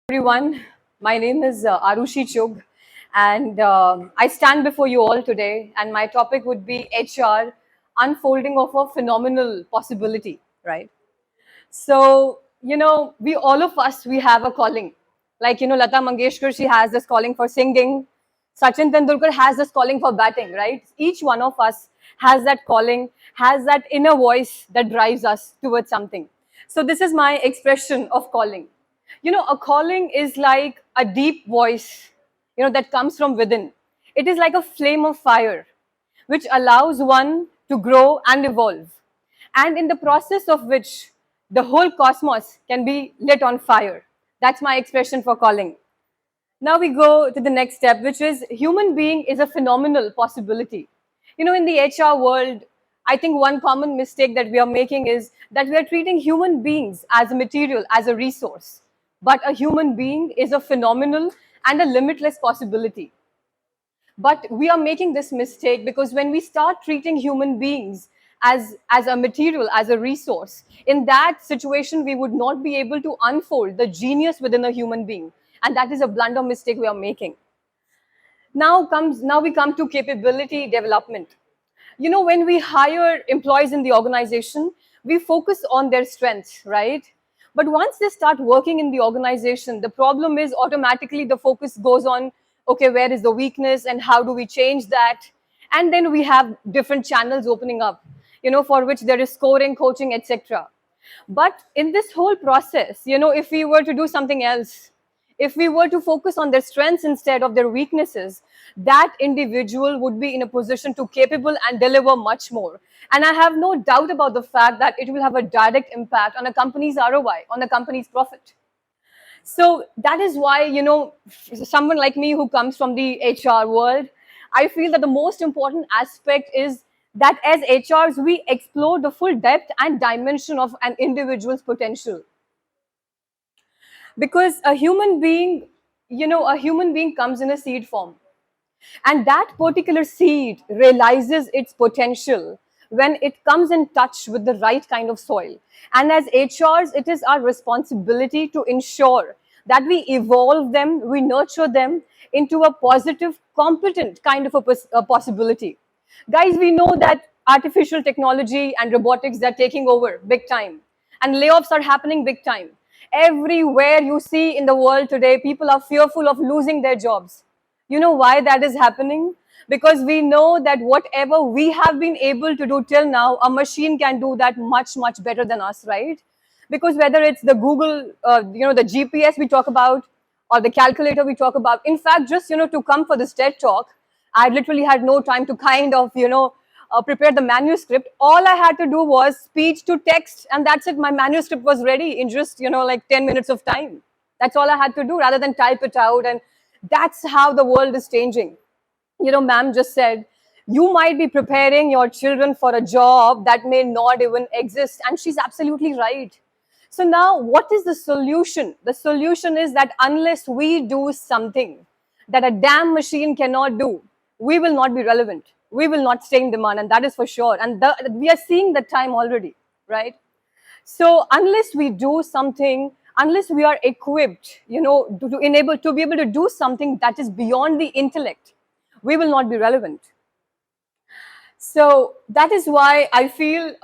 Everyone. My name is Aarushi Chugh, and I stand before you all today. And my topic would be HR, unfolding of a phenomenal possibility, right? So, we all of us, we have a calling. Like, Lata Mangeshkar, she has this calling for singing. Sachin Tendulkar has this calling for batting, right? Each one of us has that calling, has that inner voice that drives us towards something. So, this is my expression of calling. A calling is like a deep voice, that comes from within. It is like a flame of fire, which allows one to grow and evolve, and in the process of which the whole cosmos can be lit on fire. That's my expression for calling. Now we go to the next step, which is human being is a phenomenal possibility. In the HR world, I think one common mistake that we are making is that we are treating human beings as a material, as a resource. But a human being is a phenomenal and a limitless possibility. But we are making this mistake because when we start treating human beings as a material, as a resource, in that situation, we would not be able to unfold the genius within a human being. And that is a blunder mistake we are making. Now we come to capability development. When we hire employees in the organization, we focus on their strengths, right? But once they start working in the organization, the problem is automatically the focus goes on, okay, where is the weakness and how do we change that? And then we have different channels opening up, for which there is scoring, coaching, etc. But in this whole process, if we were to do something else, if we were to focus on their strengths instead of their weaknesses, that individual would be in a position to capable and deliver much more. And I have no doubt about the fact that it will have a direct impact on a company's ROI, on a company's profit. So that is why, someone like me who comes from the HR world, I feel that the most important aspect is that as HRs, we explore the full depth and dimension of an individual's potential. Because a human being comes in a seed form, and that particular seed realizes its potential when it comes in touch with the right kind of soil. And as HRs, it is our responsibility to ensure that we evolve them, we nurture them into a positive, competent kind of a possibility. Guys, we know that artificial technology and robotics are taking over big time, and layoffs are happening big time. Everywhere you see in the world today, people are fearful of losing their jobs. You know why that is happening? Because we know that whatever we have been able to do till now, a machine can do that much, much better than us, right? Because whether it's the Google, the GPS we talk about, or the calculator we talk about, in fact, just, to come for this TED talk, I literally had no time to kind of, prepare the manuscript. All I had to do was speech to text, and that's it. My manuscript was ready in just, like 10 minutes of time. That's all I had to do rather than type it out. And that's how the world is changing. Ma'am just said, you might be preparing your children for a job that may not even exist. And she's absolutely right. So now, what is the solution? The solution is that unless we do something that a damn machine cannot do, we will not be relevant. We will not stay in demand, and that is for sure. And we are seeing the time already, right? So unless we do something, unless we are equipped, to be able to do something that is beyond the intellect, we will not be relevant. So that is why I feel,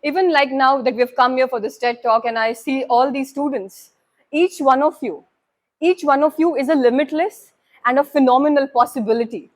even like now that we've come here for this TED talk, and I see all these students, each one of you is a limitless and a phenomenal possibility.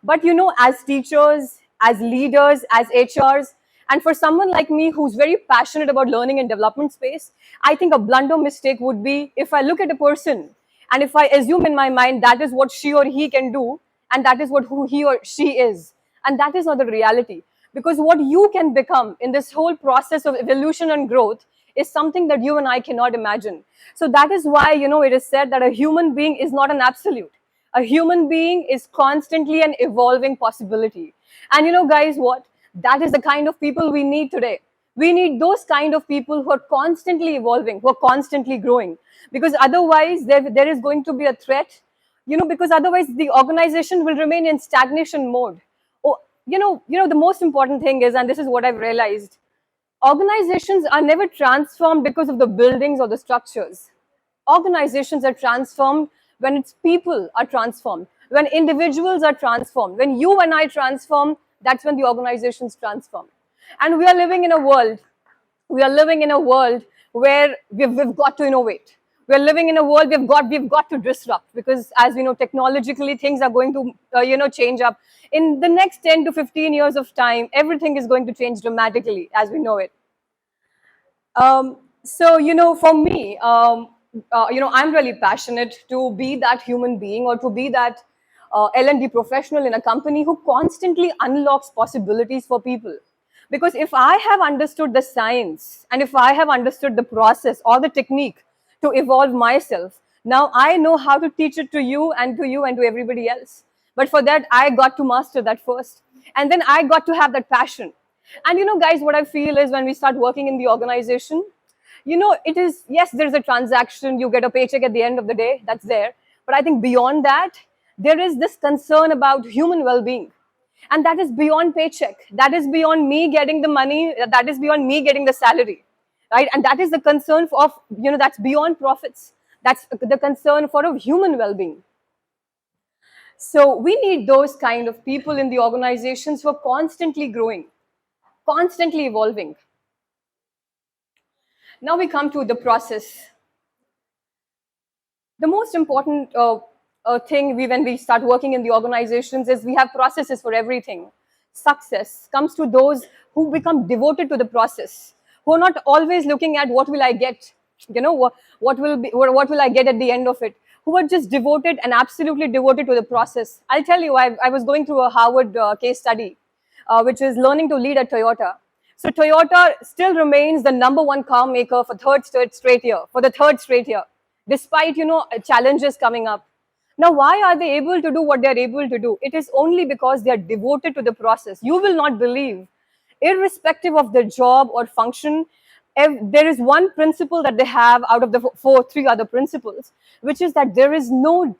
But as teachers, as leaders, as HRs, and for someone like me who's very passionate about learning and development space, I think a blunder mistake would be if I look at a person and if I assume in my mind that is what she or he can do, and that is what who he or she is. And that is not the reality. Because what you can become in this whole process of evolution and growth is something that you and I cannot imagine. So that is why, it is said that a human being is not an absolute. A human being is constantly an evolving possibility. And guys, what? That is the kind of people we need today. We need those kind of people who are constantly evolving, who are constantly growing. Because otherwise, there is going to be a threat, because otherwise the organization will remain in stagnation mode. Oh, the most important thing is, and this is what I've realized, organizations are never transformed because of the buildings or the structures. Organizations are transformed when its people are transformed, when individuals are transformed, when you and I transform, that's when the organizations transform. And we are living in a world, where we've got to innovate. We're living in a world we've got to disrupt, because as we know, technologically things are going to change up. In the next 10 to 15 years of time, everything is going to change dramatically as we know it. So, for me, I'm really passionate to be that human being, or to be that L&D professional in a company who constantly unlocks possibilities for people. Because if I have understood the science, and if I have understood the process or the technique to evolve myself, now I know how to teach it to you and to you and to everybody else. But for that, I got to master that first. And then I got to have that passion. And guys, what I feel is when we start working in the organization, it is, yes, there's a transaction, you get a paycheck at the end of the day, that's there. But I think beyond that, there is this concern about human well being. And that is beyond paycheck. That is beyond me getting the money. That is beyond me getting the salary. Right? And that is the concern that's beyond profits. That's the concern for a human well being. So we need those kind of people in the organizations who are constantly growing, constantly evolving. Now we come to the process. The most important thing when we start working in the organizations is we have processes for everything. Success comes to those who become devoted to the process, who are not always looking at what will I get, what will I get at the end of it, who are just devoted and absolutely devoted to the process. I'll tell you, I was going through a Harvard case study, which is learning to lead at Toyota. So Toyota still remains the number one car maker for the third straight year, despite challenges coming up. Now, why are they able to do what they're able to do? It is only because they are devoted to the process. You will not believe, irrespective of their job or function, there is one principle that they have out of the three other principles, which is that there is no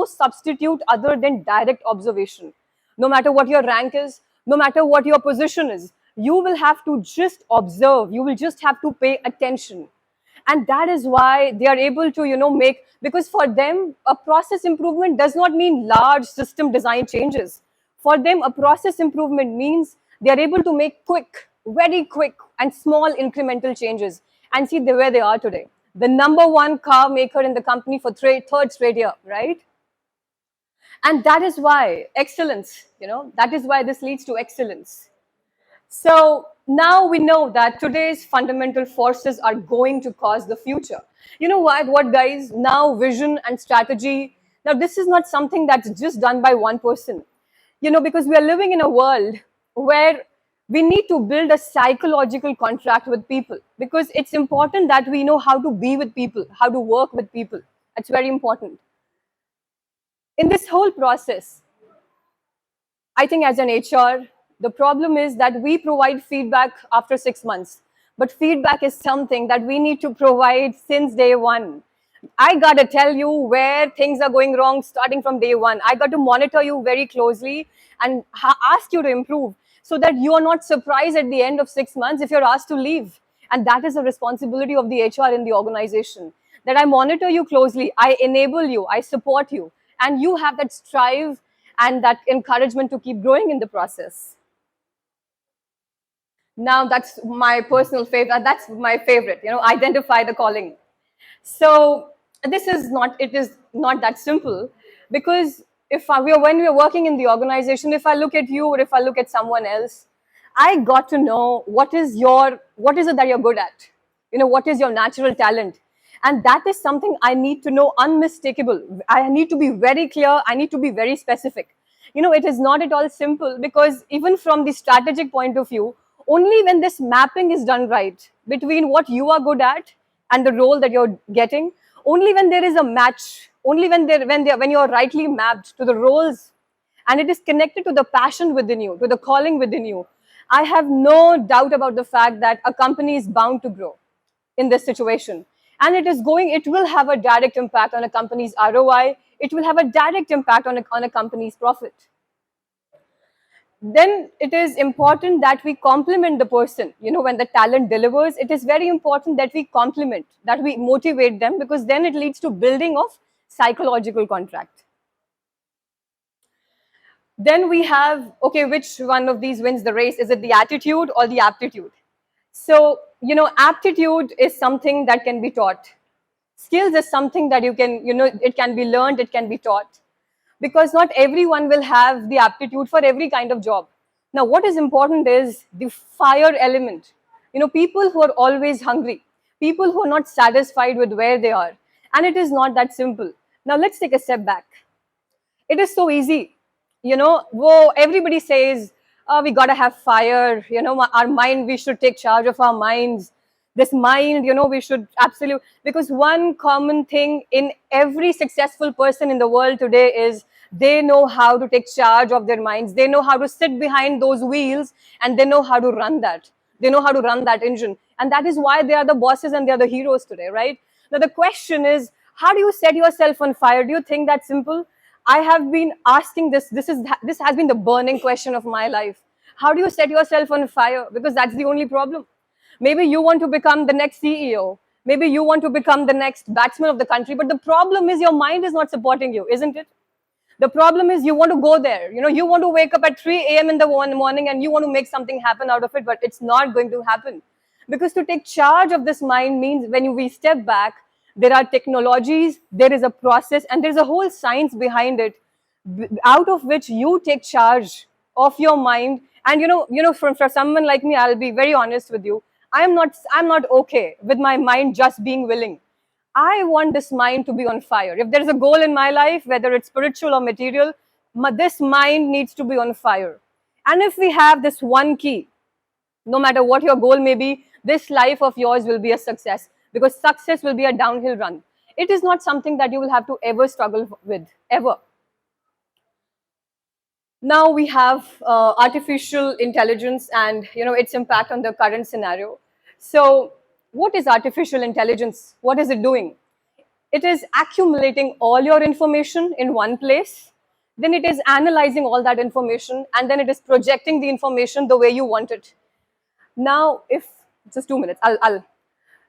substitute other than direct observation. No matter what your rank is, no matter what your position is, you will have to just observe. You will just have to pay attention. And that is why they are able to make, because for them a process improvement does not mean large system design changes. For them, a process improvement means they are able to make very quick and small incremental changes, and see where they are today, the number one car maker in the company for third straight year, right? And that is why excellence, that is why this leads to excellence. So now we know that today's fundamental forces are going to cause the future. You know what, guys? Now vision and strategy. Now this is not something that's just done by one person. Because we are living in a world where we need to build a psychological contract with people, because it's important that we know how to be with people, how to work with people. That's very important. In this whole process, I think as an HR, the problem is that we provide feedback after 6 months. But feedback is something that we need to provide since day one. I got to tell you where things are going wrong starting from day one. I got to monitor you very closely and ask you to improve, so that you are not surprised at the end of 6 months if you're asked to leave. And that is a responsibility of the HR in the organization, that I monitor you closely, I enable you, I support you, and you have that strive and that encouragement to keep growing in the process. Now that's my personal favorite. That's my favorite, identify the calling. So it is not that simple, because when we are working in the organization, if I look at you or if I look at someone else, I got to know what is it that you're good at, what is your natural talent. And that is something I need to know unmistakable. I need to be very clear. I need to be very specific. It is not at all simple, because even from the strategic point of view, only when this mapping is done right between what you are good at and the role that you're getting, only when there is a match, only when you're rightly mapped to the roles, and it is connected to the passion within you, to the calling within you, I have no doubt about the fact that a company is bound to grow in this situation. And it will have a direct impact on a company's ROI. It will have a direct impact on a company's profit. then it is important that we compliment the person. When the talent delivers, it is very important that we compliment, that we motivate them, because then it leads to building of psychological contract. Then we have, okay, which one of these wins the race? Is it the attitude or the aptitude? So, aptitude is something that can be taught. Skills is something that you can, it can be learned, it can be taught, because not everyone will have the aptitude for every kind of job. Now, what is important is the fire element. People who are always hungry, people who are not satisfied with where they are. And it is not that simple. Now, let's take a step back. It is so easy. Whoa, everybody says, we gotta have fire, our mind, we should take charge of our minds. This mind, we should absolutely, because one common thing in every successful person in the world today is they know how to take charge of their minds. They know how to sit behind those wheels, and they know how to run that. They know how to run that engine. And that is why they are the bosses and they are the heroes today, right? Now, the question is, how do you set yourself on fire? Do you think that's simple? I have been asking this. This has been the burning question of my life. How do you set yourself on fire? Because that's the only problem. Maybe you want to become the next CEO. Maybe you want to become the next batsman of the country. But the problem is your mind is not supporting you, isn't it? The problem is you want to go there. You want to wake up at 3 a.m. in the morning and you want to make something happen out of it, but it's not going to happen. Because to take charge of this mind means when we step back, there are technologies, there is a process, and there's a whole science behind it, out of which you take charge of your mind. And for someone like me, I'll be very honest with you. I'm not okay with my mind just being willing. I want this mind to be on fire. If there's a goal in my life, whether it's spiritual or material, this mind needs to be on fire. And if we have this one key, no matter what your goal may be, this life of yours will be a success, because success will be a downhill run. It is not something that you will have to ever struggle with, ever. Now we have artificial intelligence and its impact on the current scenario. So what is artificial intelligence? What is it doing? It is accumulating all your information in one place. Then it is analyzing all that information, and then it is projecting the information the way you want it. Now, if just 2 minutes, I'll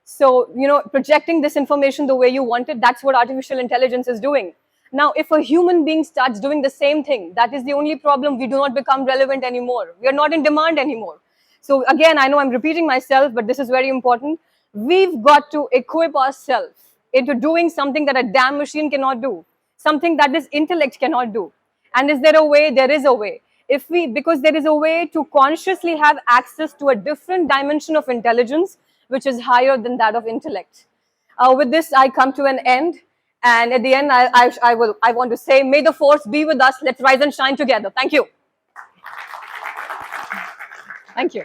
so, projecting this information the way you want it, that's what artificial intelligence is doing. Now, if a human being starts doing the same thing, that is the only problem. We do not become relevant anymore. We are not in demand anymore. So again, I know I'm repeating myself, but this is very important. We've got to equip ourselves into doing something that a damn machine cannot do, something that this intellect cannot do. And is there a way? There is a way. Because there is a way to consciously have access to a different dimension of intelligence, which is higher than that of intellect. With this, I come to an end. And at the end, I want to say, may the force be with us. Let's rise and shine together. Thank you. Thank you.